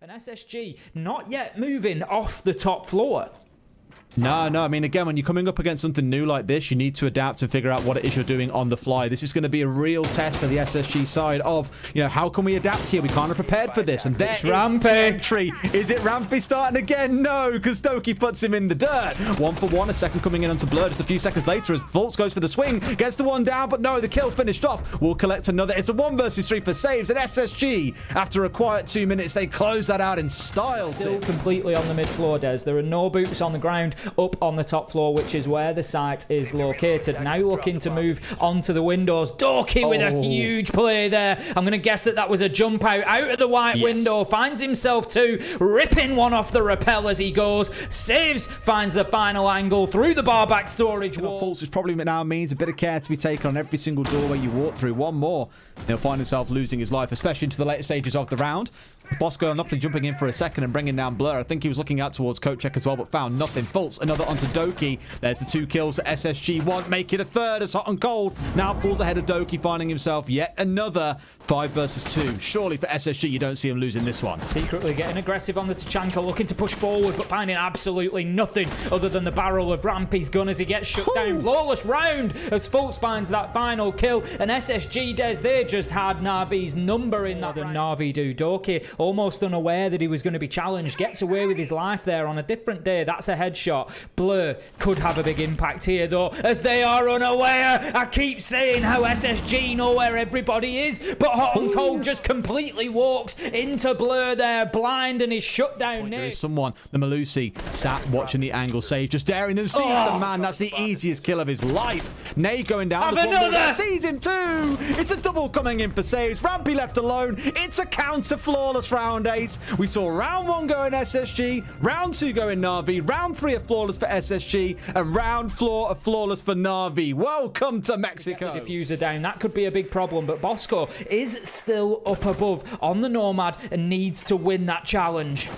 And SSG not yet moving off the top floor. No. I mean, again, when you're coming up against something new like this, you need to adapt and figure out what it is you're doing on the fly. This is going to be a real test for the SSG side of, you know, how can we adapt here? We can't have prepared for this. And there's Rampy entry. Is it Rampy starting again? No, because Doki puts him in the dirt. 1 for 1, a second coming in onto Blur just a few seconds later as Fultz goes for the swing, gets the one down, but no, the kill finished off. We'll collect another. It's a 1 versus 3 for saves, and SSG, after a quiet 2 minutes, they close that out in style. Still completely on the mid floor, Des. There are no boots on the ground up on the top floor, which is where the site is located. Now looking to move onto the windows. Doki with a huge play there. I'm going to guess that was a jump out of the white window. Finds himself two, ripping one off the rappel as he goes. Saves, finds the final angle through the bar back storage wall. Fultz, which probably now means a bit of care to be taken on every single doorway you walk through. One more, he'll find himself losing his life, especially into the later stages of the round. Bosco not jumping in for a second and bringing down Blur. I think he was looking out towards Coat Check as well, but found nothing. Fultz, another onto Doki. There's the 2 kills to SSG. Won't make it a third as Hot and Cold now pulls ahead of Doki, finding himself yet another 5 versus 2. Surely for SSG, you don't see him losing this one. Secretly getting aggressive on the Tachanka, looking to push forward, but finding absolutely nothing other than the barrel of Rampy's gun as he gets shut down. Flawless round as Fultz finds that final kill. And SSG, Des, they just had Navi's number in that. Than Navi do. Doki, almost unaware that he was going to be challenged, gets away with his life there on a different day. That's a headshot. Blur could have a big impact here, though, as they are unaware. I keep saying how SSG know where everybody is, but Hot and Cold just completely walks into Blur there, blind, and is shut down. There is someone, the Malusi, sat watching the angle save, just daring them. Sees the man. That's the easiest kill of his life. Nate going down. Have another. Sees him too. It's a double coming in for saves. Rampy left alone. It's a counter flawless round ace. We saw round 1 going SSG, round 2 going Navi, round 3 a flawless for SSG, and round 4 a flawless for Navi. Welcome to Mexico. The diffuser down, that could be a big problem, but Bosco is still up above on the Nomad and needs to win that challenge.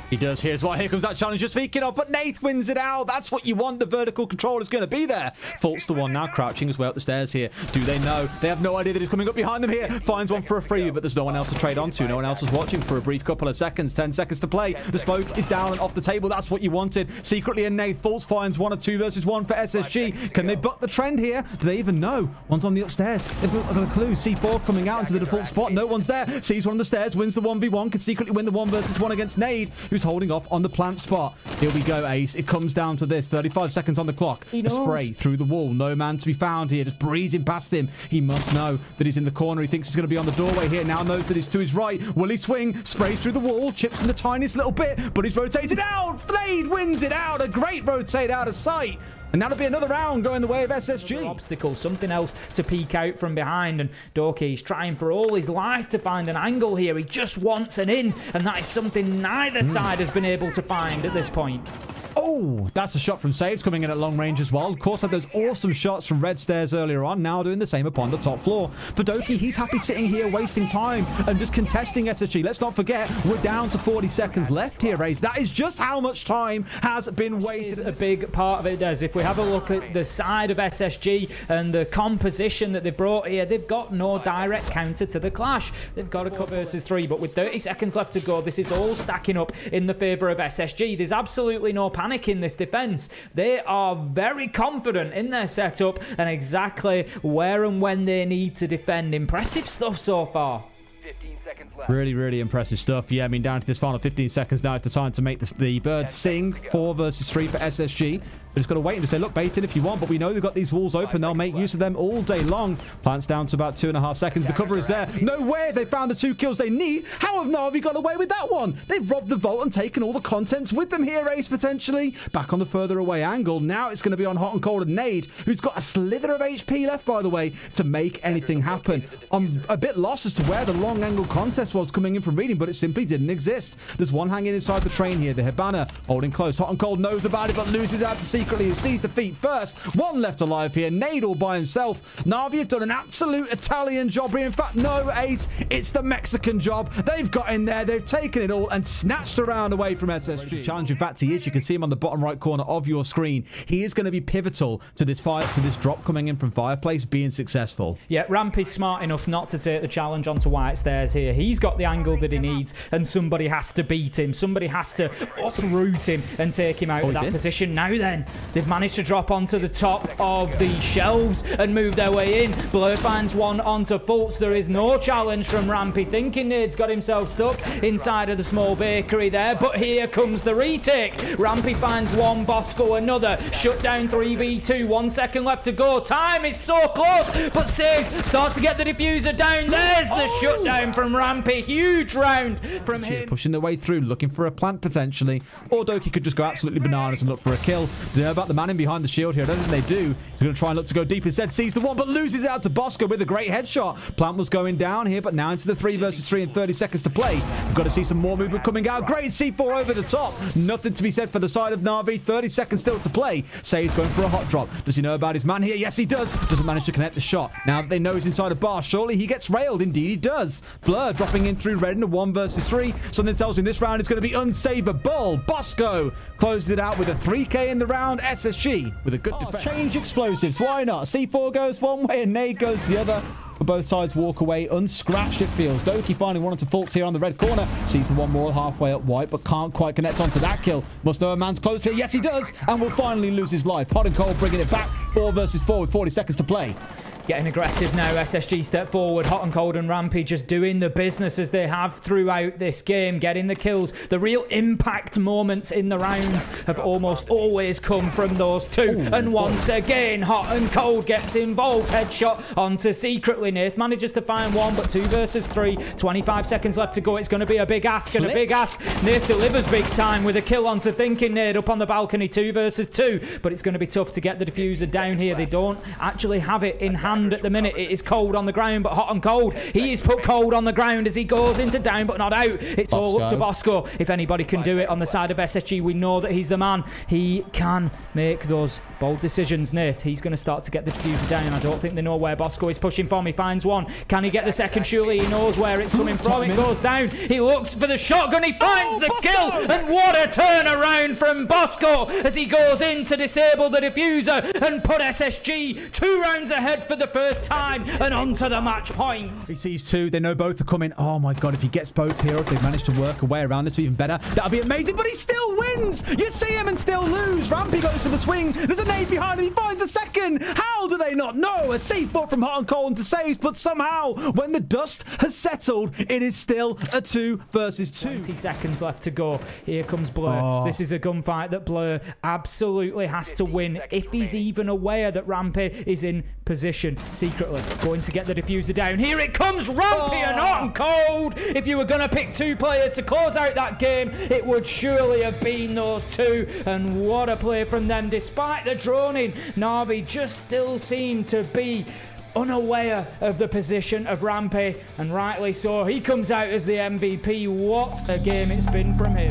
He does. Here's why. Here comes that challenge you're speaking of, but Nath wins it out. That's what you want. The vertical control is going to be there. Fultz the one now, crouching his way up the stairs here. Do they know? They have no idea that he's coming up behind them here. Finds one for a freebie, but there's no one else to trade onto. No one else is watching for a brief couple of seconds. 10 seconds to play. The smoke is down and off the table. That's what you wanted. Secretly in Nath, Fultz finds 1 or 2 versus 1 for SSG. Can they buck the trend here? Do they even know? One's on the upstairs. They've got a clue. C4 coming out into the default spot. No one's there. Sees one on the stairs. Wins the 1v1. Can secretly win the 1 versus 1 against Nade, who's holding off on the plant spot. Here we go, Ace. It comes down to this. 35 seconds on the clock. A spray through the wall. No man to be found here. Just breezing past him. He must know that he's in the corner. He thinks he's going to be on the doorway here. Now knows that he's to his right. Will he swing? Sprays through the wall. Chips in the tiniest little bit, but he's rotated out. Flade wins it out. A great rotate out of sight. And that'll be another round going the way of SSG. Obstacle, something else to peek out from behind. And Doki's trying for all his life to find an angle here. He just wants an in. And that is something neither side has been able to find at this point. Oh, that's a shot from Saves coming in at long range as well. Of course, had those awesome shots from red stairs earlier on. Now doing the same upon the top floor. For Doki, he's happy sitting here wasting time and just contesting SSG. Let's not forget, we're down to 40 seconds left here, Race. That is just how much time has been waited. A big part of it, Des. If we have a look at the side of SSG and the composition that they've brought here, they've got no direct counter to the clash. They've got a cut versus 3, but with 30 seconds left to go, this is all stacking up in the favor of SSG. There's absolutely no panic in this defense. They are very confident in their setup and exactly where and when they need to defend. Impressive stuff so far. 15 seconds left. Really, really impressive stuff. Yeah, I mean, down to this final 15 seconds now. It's the time to make the birds sing. 4 versus 3 for SSG. We've just got to wait and just say, look, bait in if you want, but we know they've got these walls open. They'll make use of them all day long. Plants down to about 2.5 seconds. The cover is there. No way. They found the 2 kills they need. How have Navi got away with that one? They've robbed the vault and taken all the contents with them here, Ace, potentially. Back on the further away angle. Now it's going to be on Hot and Cold and Nade, who's got a slither of HP left, by the way, to make anything happen. I'm a bit lost as to where the long angle contest was coming in from reading, but it simply didn't exist. There's one hanging inside the train here. The Hibana holding close. Hot and Cold knows about it, but loses out to secretly, who sees the feet first. One left alive here. Nade all by himself. NAVI have done an absolute Italian job here. In fact, no, Ace, it's the Mexican job. They've got in there. They've taken it all and snatched a round away from SSG. Challenge, in fact, he is. You can see him on the bottom right corner of your screen. He is going to be pivotal to this drop coming in from Fireplace being successful. Yeah, Rampy's smart enough not to take the challenge onto White Stairs here. He's got the angle that he needs, and somebody has to beat him. Somebody has to uproot him and take him out of that position. Now then, they've managed to drop onto the top of the shelves and move their way in. Blur finds one onto Fultz. There is no challenge from Rampy, thinking Nade's got himself stuck inside of the small bakery there, but here comes the retake. Rampy finds one, Bosco another. Shut down 3v2, 1 second left to go. Time is so close, but Saves starts to get the diffuser down. There's the shutdown from Rampy. Huge round from him. Pushing their way through, looking for a plant potentially. Or Doki could just go absolutely bananas and look for a kill. Do you know about the man in behind the shield here? I don't think they do. He's going to try and look to go deep. Instead, sees the one, but loses it out to Bosco with a great headshot. Plant was going down here, but now into the 3 versus 3 and 30 seconds to play. We've got to see some more movement coming out. Great C4 over the top. Nothing to be said for the side of Navi. 30 seconds still to play. Say's going for a hot drop. Does he know about his man here? Yes, he does. Doesn't manage to connect the shot. Now that they know he's inside a bar, surely he gets railed. Indeed, he does. Blur dropping in through red in a 1 versus 3. Something tells me this round is going to be unsavable. Bosco closes it out with a 3K in the round. SSG with a good defense. Change explosives. Why not? C4 goes one way and Nade goes the other. But both sides walk away unscratched, it feels. Doki finally wanted to Fultz here on the red corner. Sees the one more halfway up white, but can't quite connect onto that kill. Must know a man's close here. Yes, he does. And will finally lose his life. Hot and Cold bringing it back. 4 versus 4 with 40 seconds to play. Getting aggressive now. SSG step forward. Hot and Cold and Rampy just doing the business as they have throughout this game, getting the kills. The real impact moments in the rounds have almost always come from those two. And once again, Hot and Cold gets involved. Headshot onto Secretly. Nath manages to find one, but 2 versus 3. 25 seconds left to go. It's going to be a big ask and a big ask. Nath delivers big time with a kill onto Thinking Nade up on the balcony. 2 versus 2. But it's going to be tough to get the diffuser down here. They don't actually have it in hand at the minute. It is Cold on the ground, but Hot and Cold, he is put Cold on the ground as he goes into down but not out. It's all up to Bosco. If anybody can do it on the side of SSG, we know that he's the man. He can make those bold decisions. Nath, he's going to start to get the diffuser down. I don't think they know where Bosco is pushing from. He finds one. Can he get the second? Surely he knows where it's coming from. It goes down. He looks for the shotgun. He finds the kill, and what a turnaround from Bosco as he goes in to disable the diffuser and put SSG 2 rounds ahead for the first time and onto the match point. He sees 2. They know both are coming. Oh my god, if he gets both here, if they've managed to work a way around this even better, that'll be amazing. But he still wins. You see him and still lose. Rampy goes to the swing. There's a nade behind him. He finds a second. How do they not know? A C4 from Hot and Cold to Saves, but somehow when the dust has settled, it is still a 2 versus 2. 20 seconds left to go. Here comes Blur. This is a gunfight that Blur absolutely has to win if he's even aware that Rampy is in position. Secretly going to get the diffuser down. Here it comes. Rampy and Hot and Cold. If you were going to pick 2 players to close out that game, it would surely have been those 2. And what a play from them. Despite the droning, Navi just still seem to be unaware of the position of Rampy, and rightly so. He comes out as the MVP. What a game it's been from him.